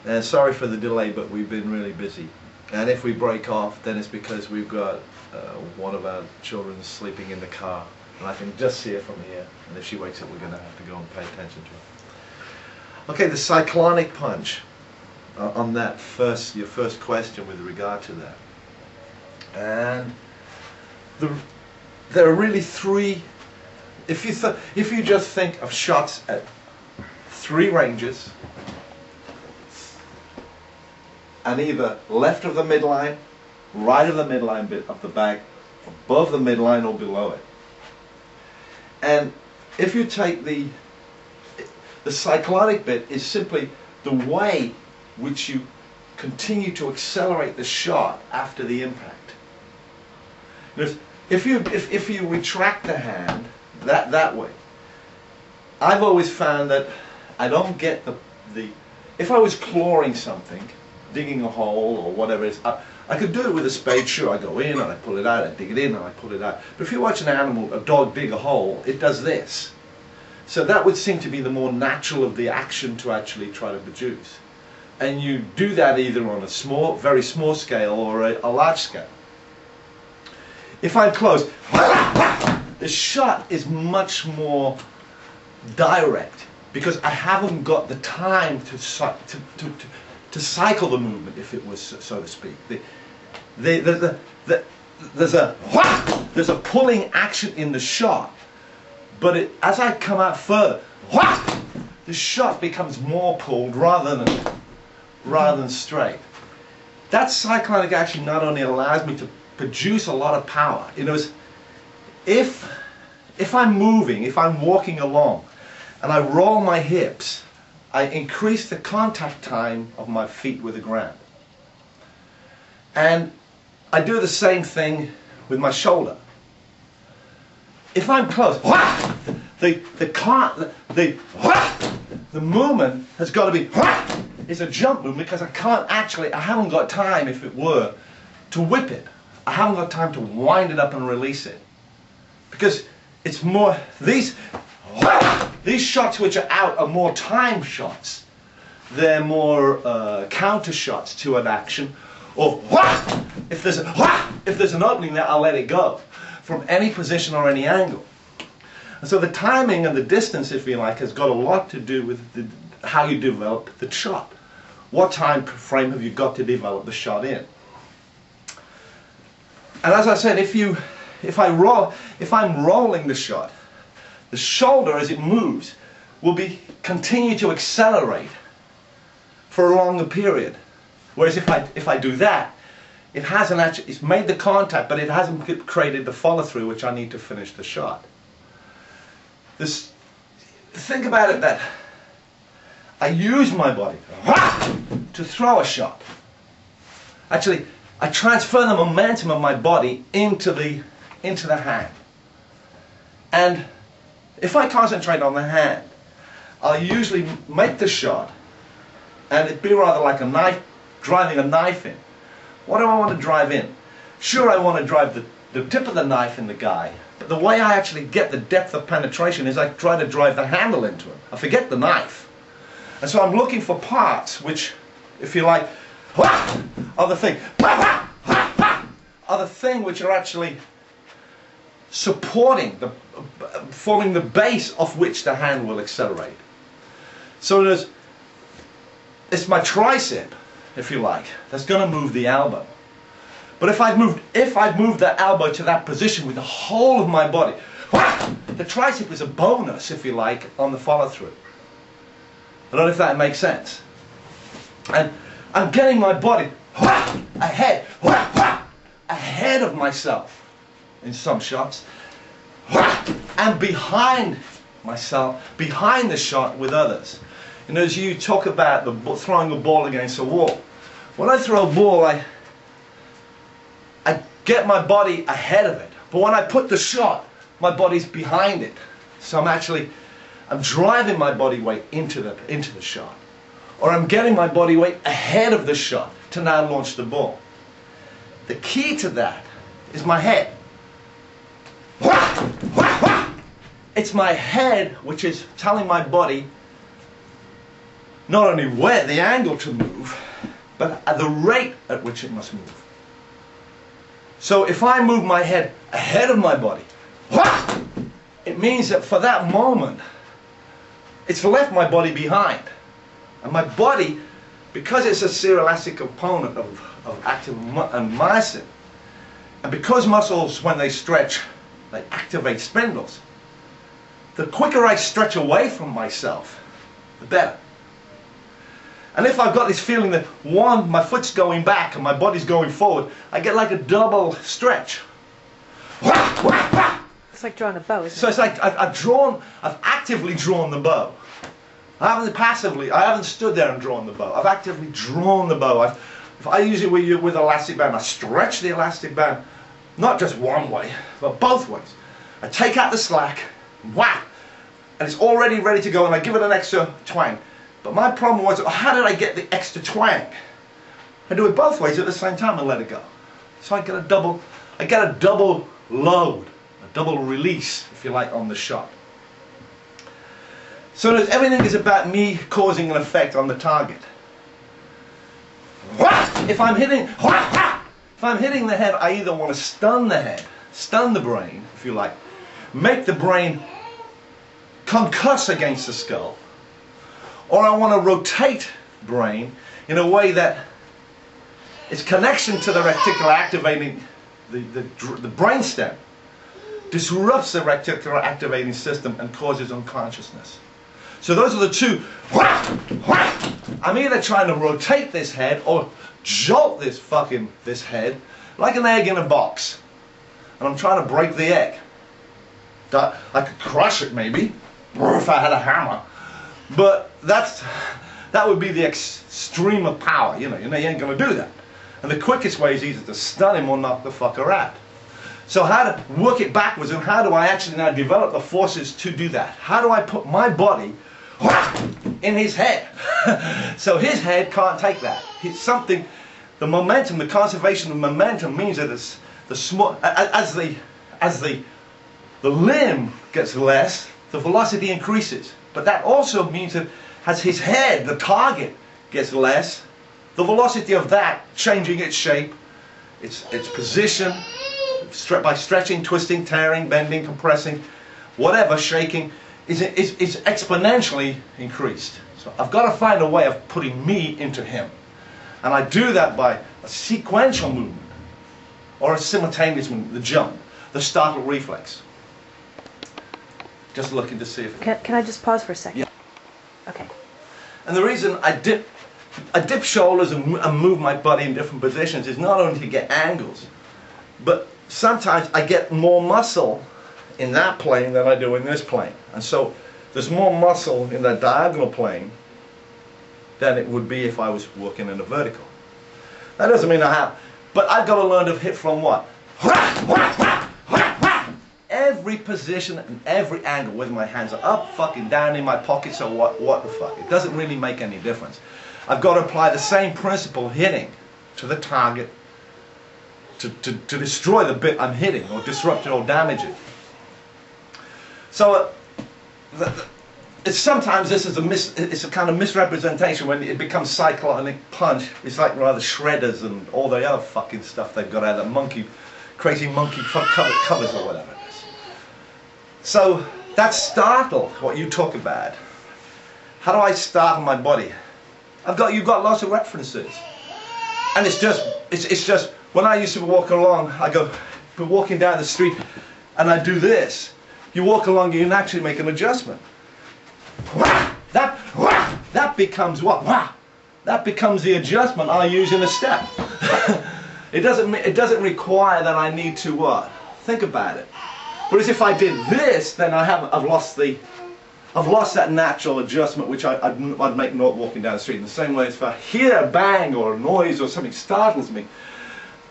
And sorry for the delay, but we've been really busy. And if we break off, then it's because we've got one of our children sleeping in the car, and I can just see her from here. And if she wakes up, we're going to have to go and pay attention to her. Okay, the cyclonic punch. On that your first question with regard to that, and there are really three. If you just think of shots at three ranges, and either left of the midline, right of the midline bit of the bag, above the midline or below it, and if you take the cyclonic bit is simply the way which you continue to accelerate the shot after the impact. Because if you retract the hand that way, I've always found that I don't get the if I was clawing something, digging a hole or whatever it is, I could do it with a spade. Sure, I go in and I pull it out, I dig it in and I pull it out. But if you watch an animal, a dog dig a hole, it does this. So that would seem to be the more natural of the action to actually try to produce. And you do that either on a very small scale or a large scale. If I'm close, the shot is much more direct because I haven't got the time to cycle the movement, if it was so to speak. There's a pulling action in the shot, but as I come out further, the shot becomes more pulled rather than straight. That cyclonic action not only allows me to produce a lot of power. You know, if I'm moving, if I'm walking along, and I roll my hips, I increase the contact time of my feet with the ground. And I do the same thing with my shoulder. If I'm close, the movement has got to be it's a jump movement because I haven't got time, if it were, to whip it. I haven't got time to wind it up and release it. Because it's more, these shots which are out are more time shots. They're more counter shots to an action. Or if there's an opening there, I'll let it go from any position or any angle. And so the timing and the distance, if you like, has got a lot to do with how you develop the shot. What time frame have you got to develop the shot in? And as I said, if I'm rolling the shot, the shoulder as it moves will continue to accelerate for a longer period. Whereas if I do that, it's made the contact, but it hasn't created the follow through which I need to finish the shot. Think about it that I use my body to throw a shot. Actually, I transfer the momentum of my body into the hand. And if I concentrate on the hand, I'll usually make the shot, and it'd be rather like a knife, driving a knife in. What do I want to drive in? Sure, I want to drive the tip of the knife in the guy, but the way I actually get the depth of penetration is I try to drive the handle into him. I forget the knife. And so I'm looking for parts which, if you like, are the thing which are actually supporting, forming the base of which the hand will accelerate. So it's my tricep, if you like, that's going to move the elbow. But if I've moved that elbow to that position with the whole of my body, the tricep is a bonus, if you like, on the follow through. I don't know if that makes sense. And I'm getting my body ahead of myself in some shots, and behind myself, behind the shot with others. And as you talk about throwing a ball against a wall, when I throw a ball, I get my body ahead of it. But when I put the shot, my body's behind it. So I'm driving my body weight into the shot. Or I'm getting my body weight ahead of the shot to now launch the ball. The key to that is my head. It's my head which is telling my body, not only where the angle to move, but at the rate at which it must move. So if I move my head ahead of my body, it means that for that moment, it's left my body behind. And my body, because it's a seroelastic component of active and myosin, and because muscles, when they stretch, they activate spindles, the quicker I stretch away from myself, the better. And if I've got this feeling that one, my foot's going back and my body's going forward, I get like a double stretch. It's like drawing a bow, isn't it? So it's like I've actively drawn the bow. I haven't stood there and drawn the bow. I've actively drawn the bow. If I use it with elastic band, I stretch the elastic band, not just one way, but both ways. I take out the slack, whack, and it's already ready to go, and I give it an extra twang. But my problem was, how did I get the extra twang? I do it both ways at the same time and let it go. So I get a double load, a double release, if you like, on the shot. So everything is about me causing an effect on the target. If I'm hitting the head, I either want to stun the head, stun the brain, if you like, make the brain concuss against the skull, or I want to rotate brain in a way that its connection to the reticular activating the brainstem disrupts the reticular activating system and causes unconsciousness. So those are the two. I'm either trying to rotate this head or jolt this head like an egg in a box, and I'm trying to break the egg. I could crush it maybe, or if I had a hammer, but that would be the extreme of power. You ain't gonna do that. And the quickest way is either to stun him or knock the fucker out. So how to work it backwards, and how do I actually now develop the forces to do that? How do I put my body in his head? So his head can't take that. It's something, the momentum, the conservation of momentum means that it's the small, as the limb gets less, the velocity increases. But that also means that as his head, the target, gets less, the velocity of that changing its shape, its position, by stretching, twisting, tearing, bending, compressing, whatever, shaking, is exponentially increased. So I've got to find a way of putting me into him. And I do that by a sequential movement, or a simultaneous movement, the jump, the startle reflex. Just looking to see if... Can I just pause for a second? Yeah. Okay. And the reason I dip shoulders and move my body in different positions is not only to get angles, but sometimes I get more muscle in that plane than I do in this plane. And so there's more muscle in that diagonal plane than it would be if I was working in a vertical. That doesn't mean I have, but I've got to learn to hit from what? Every position and every angle, whether my hands are up, fucking down in my pockets, or what the fuck. It doesn't really make any difference. I've got to apply the same principle hitting to the target to destroy the bit I'm hitting, or disrupt it or damage it. So sometimes this is it's a kind of misrepresentation when it becomes cyclonic punch. It's like rather shredders and all the other fucking stuff they've got out of that crazy monkey covers or whatever it is. So that's startle, what you talk about. How do I startle my body? You've got lots of references, and it's just when I used to walk along, be walking down the street, and I do this. You walk along, you naturally make an adjustment. That becomes what? That becomes the adjustment I use in a step. It doesn't require that I need to what? Think about it. Whereas if I did this, then I've lost that natural adjustment which I'd make not walking down the street. In the same way, if I hear a bang or a noise or something startles me,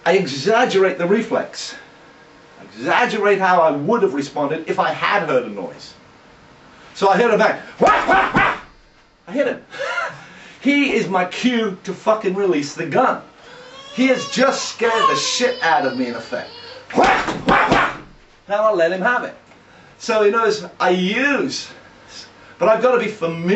I exaggerate the reflex. I exaggerate how I would have responded if I had heard a noise. So I hear a bang. I hit him. He is my cue to fucking release the gun. He has just scared the shit out of me, in effect. Now I'll let him have it. So he knows I use, but I've got to be familiar.